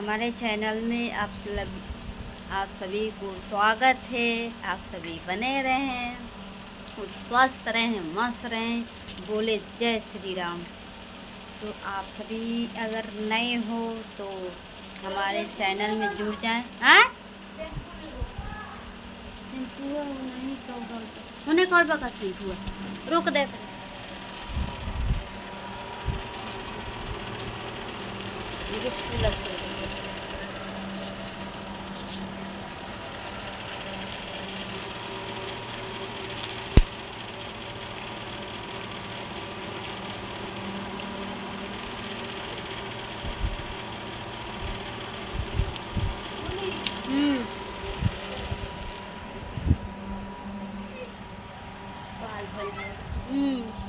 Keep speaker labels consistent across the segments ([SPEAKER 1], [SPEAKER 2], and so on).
[SPEAKER 1] हमारे चैनल में आप सभी को स्वागत है। आप सभी बने रहें और स्वस्थ रहें, मस्त रहें, बोले जय श्री राम। तो आप सभी अगर नए हो तो हमारे चैनल में जुड़ जाएं। हाँ उन्हें कौन बका शैम्पू रुक दे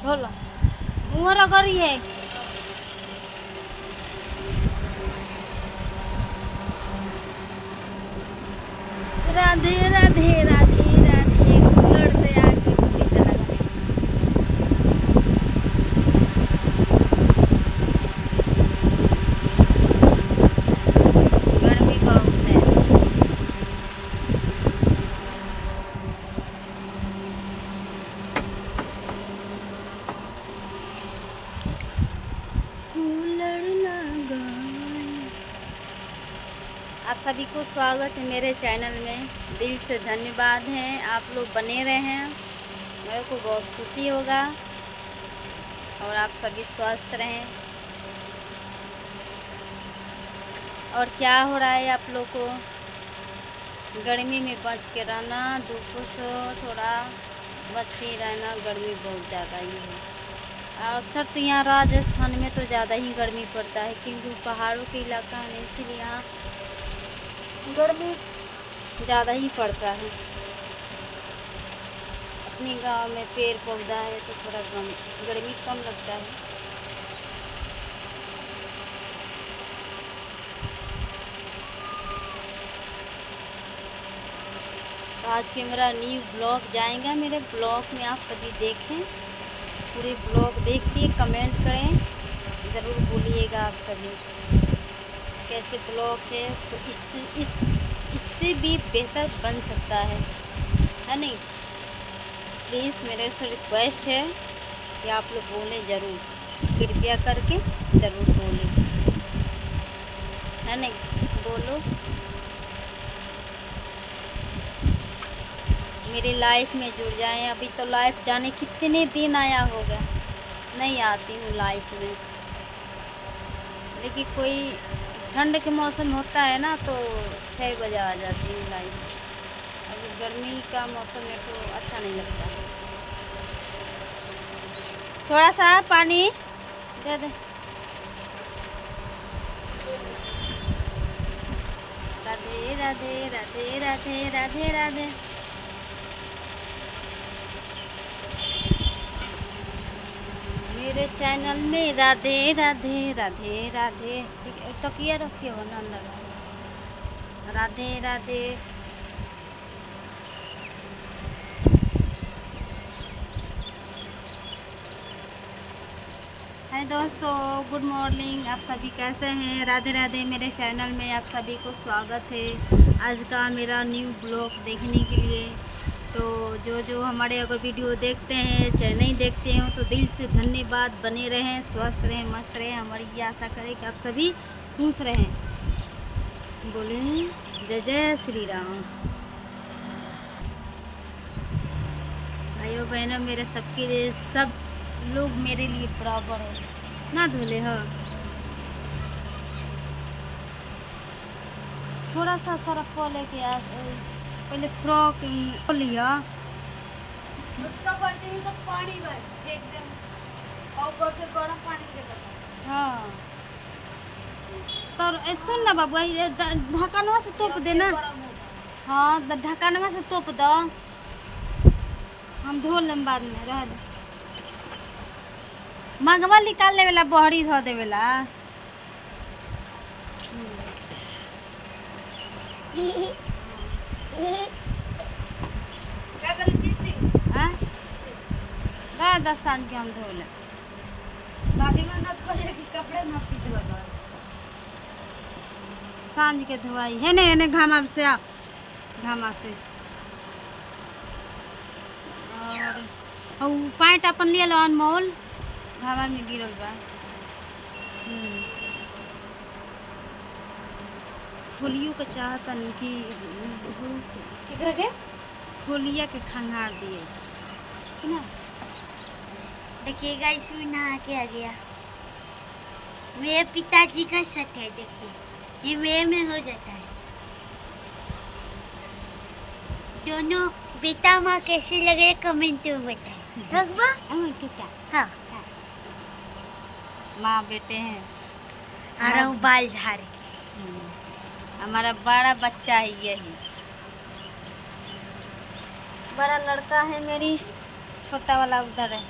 [SPEAKER 1] बोला उमर करी है। राधे राधे राधे राधे लड़ते आगे पूरी तरह गर्मी बहुत है। आप सभी को स्वागत है मेरे चैनल में। दिल से धन्यवाद है, आप लोग बने रहे हैं, मेरे को बहुत खुशी होगा। और आप सभी स्वस्थ रहें। और क्या हो रहा है आप लोग को, गर्मी में बच के रहना, धूप से थोड़ा बच के रहना। गर्मी बहुत ज़्यादा ही है। अक्सर तो यहाँ राजस्थान में तो ज़्यादा ही गर्मी पड़ता है, क्योंकि पहाड़ों के इलाका है, इसीलिए यहाँ गर्मी ज़्यादा ही पड़ता है। अपने गांव में पेड़ पौधा है तो थोड़ा गर्मी कम लगता है। तो आज के मेरा न्यू ब्लॉग जाएगा। मेरे ब्लॉग में आप सभी देखें, पूरे ब्लॉग देखिए, कमेंट करें, ज़रूर बोलिएगा आप सभी कैसे ब्लॉग है। तो इससे भी बेहतर बन सकता है नहीं। प्लीज़ मेरे से रिक्वेस्ट है कि आप लोग बोलें ज़रूर, कृपया करके ज़रूर बोलें, है नहीं। बोलो, मेरी लाइफ में जुड़ जाएं। अभी तो लाइफ जाने कितने दिन आया होगा, नहीं आती हूँ लाइफ में। लेकिन कोई ठंड के मौसम होता है ना तो 6 बजे आ जाती हूँ लाइफ। अभी गर्मी का मौसम है तो अच्छा नहीं लगता। थोड़ा सा पानी दे दे। राधे राधे राधे राधे राधे राधे। मेरे चैनल में राधे राधे राधे राधे। ठीक है, तकिया रखिए वरना अंदर। राधे राधे। हाय दोस्तों, गुड मॉर्निंग। आप सभी कैसे हैं? राधे राधे। मेरे चैनल में आप सभी को स्वागत है आज का मेरा न्यू ब्लॉग देखने के लिए। तो जो हमारे अगर वीडियो देखते हैं चाहे नहीं देखते हो तो दिल से धन्यवाद। बने रहें, स्वस्थ रहें, मस्त रहें। हमारी ये आशा करें कि आप सभी खुश रहें। बोले जय जय श्री राम। भाइयों बहनों, मेरे सबके लिए, सब लोग मेरे लिए बराबर है ना। धोले हाँ, थोड़ा सा सरफ को लेके आ, पहले फ्रॉक लिया तो पानी एकदम ऊपर से गर्म पानी के। हाँ तो सुन ना बाबू, ढक्कनवा से तोप देना। हाँ ढक्कनवा से तोप दो, हम धो लें बाद में। रह दे, मगवा निकाल ले वाला, बहरी धो दे वाला। हाँ 10 साल के हम धो लें। कपड़े ना पीछे लगा सांझ के धोवाई है ने घामा से आ घामा से। और पैंट अपन ले लो अनमोल घामा में गिरल बा। होलियो के चाहता नहीं कि होलिया के खंगार दिए ना।
[SPEAKER 2] देखिएगा इसमें नहा के आ गया। मेरे पिताजी का शर्ट है, देखिए ये मेरे में हो जाता है। दोनों बेटा माँ कैसे लगे कमेंट में बताएं। हाँ
[SPEAKER 1] माँ बेटे हैं।
[SPEAKER 2] आ रहा हूँ बाल झाड़ के।
[SPEAKER 1] हमारा बड़ा बच्चा है यही, बड़ा लड़का है मेरी, छोटा वाला उधर है।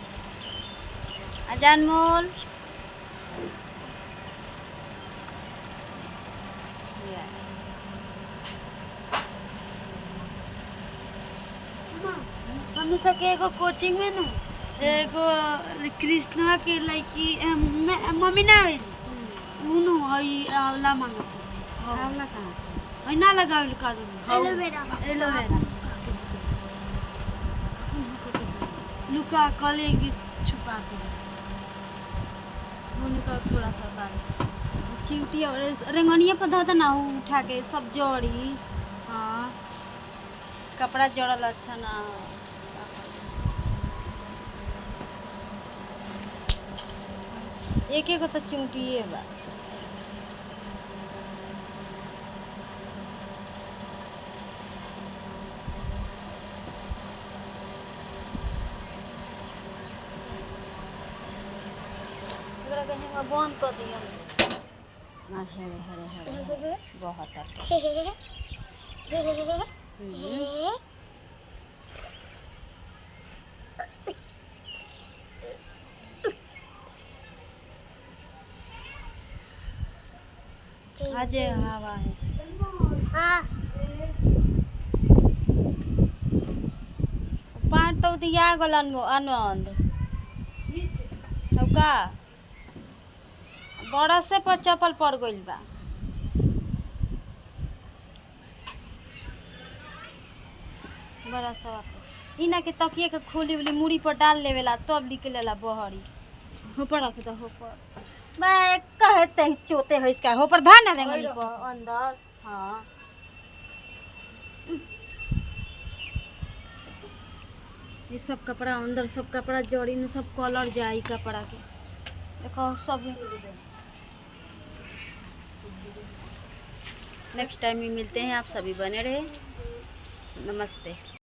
[SPEAKER 1] अजान मोल
[SPEAKER 2] हम सके एगो कोचिंग में ना एगो कृष्णा के लड़की मम्मी ना उनु हई आवला मांगत
[SPEAKER 1] आवला कहाँ से
[SPEAKER 2] हई ना लगावल का
[SPEAKER 1] एलोवेरा
[SPEAKER 2] लुका कले के छुपा के
[SPEAKER 1] उनका थोड़ा सा बाल चिवटी और रेंगनिया पर धो ना उठा के सब जोड़ी। हाँ कपड़ा जोड़ल अच्छा ना एक एक तो चिवटिए बा। बंद कर दिया बहुत अजय हवा है। पाँच तो दिया गलन आनंद का बड़ा से पर चप्पल पड़ गइल बा। बड़ा सा इना के तकिए के खोली वाली मुड़ी पर डाल लेवेला तब निकलेला बहरी। हो पर रख दो हो पर मैं कहते ही चोते हो इसका हो पर धान ना रेंगनी पर अंदर। हाँ ये सब कपड़ा अंदर सब कपड़ा जड़ी में सब कलर जाई कपड़ा के देखो सब। नेक्स्ट टाइम में मिलते हैं, आप सभी बने रहे। नमस्ते।